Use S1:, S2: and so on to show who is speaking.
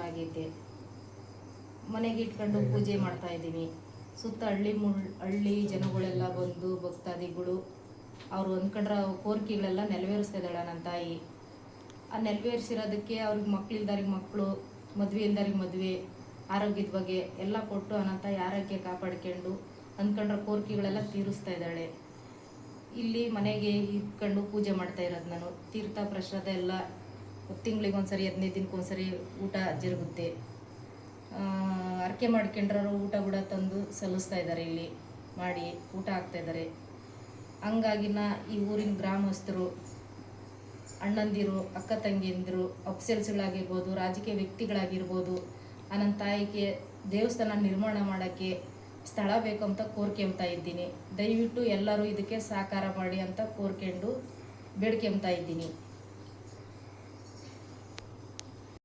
S1: ಆಗೈತೆ. ಮನೆಗೆ ಇಟ್ಕೊಂಡು ಪೂಜೆ ಮಾಡ್ತಾ ಇದ್ದೀನಿ. ಸುತ್ತ ಹಳ್ಳಿ ಜನಗಳೆಲ್ಲ ಬಂದು ಭಕ್ತಾದಿಗಳು ಅವರು ಅಂದ್ಕೊಂಡ್ರೆ ಕೋರಿಕೆಗಳೆಲ್ಲ ನೆರವೇರಿಸ್ತಾ ಇದ್ದಾಳೆ ನನ್ನ ತಾಯಿ. ಆ ನೆರವೇರಿಸಿರೋದಕ್ಕೆ ಅವ್ರಿಗೆ ಮಕ್ಕಳಿಲ್ದವ್ರಿಗೆ ಮಕ್ಕಳು, ಮದುವೆ ಇಲ್ದವ್ರಿಗೆ ಮದುವೆ, ಆರೋಗ್ಯದ ಬಗ್ಗೆ ಎಲ್ಲ ಕೊಟ್ಟು ನನ್ನ ತಾಯಿ ಆರೋಗ್ಯ ಕಾಪಾಡ್ಕೊಂಡು ಅಂದ್ಕೊಂಡ್ರೆ ಕೋರಿಕೆಗಳೆಲ್ಲ ತೀರಿಸ್ತಾ ಇದ್ದಾಳೆ. ಇಲ್ಲಿ ಮನೆಗೆ ಇಟ್ಕೊಂಡು ಪೂಜೆ ಮಾಡ್ತಾ ಇರೋದು ನಾನು. ತೀರ್ಥ ಪ್ರಸಾದ ಎಲ್ಲ ತಿಂಗಳಿಗೊಂದ್ಸರಿ 15 ದಿನಕ್ಕೊಂದ್ಸರಿ ಊಟ ಜರುಗುತ್ತೆ. ಅರ್ಕೆ ಮಾಡ್ಕೊಂಡ್ರು ಊಟ ಕೂಡ ತಂದು ಸಲ್ಲಿಸ್ತಾ ಇದ್ದಾರೆ, ಇಲ್ಲಿ ಮಾಡಿ ಊಟ ಹಾಕ್ತಾಯಿದ್ದಾರೆ. ಹಂಗಾಗಿನ ಈ ಊರಿನ ಗ್ರಾಮಸ್ಥರು, ಅಣ್ಣಂದಿರು, ಅಕ್ಕ ತಂಗಿಯಂದಿರು, ಅಪ್ಸೆಲ್ಸ್ಗಳಾಗಿರ್ಬೋದು, ರಾಜಕೀಯ ವ್ಯಕ್ತಿಗಳಾಗಿರ್ಬೋದು, ನನ್ನ ತಾಯಿಗೆ ದೇವಸ್ಥಾನ ನಿರ್ಮಾಣ ಮಾಡೋಕ್ಕೆ ಸ್ಥಳ ಬೇಕು ಅಂತ ಕೋರ್ಕೊಂತ ಇದ್ದೀನಿ. ದಯವಿಟ್ಟು ಎಲ್ಲರೂ ಇದಕ್ಕೆ ಸಹಕಾರ ಮಾಡಿ ಅಂತ ಕೋರ್ಕೊಂಡು ಬೇಡ್ಕೊಂತ ಇದ್ದೀನಿ.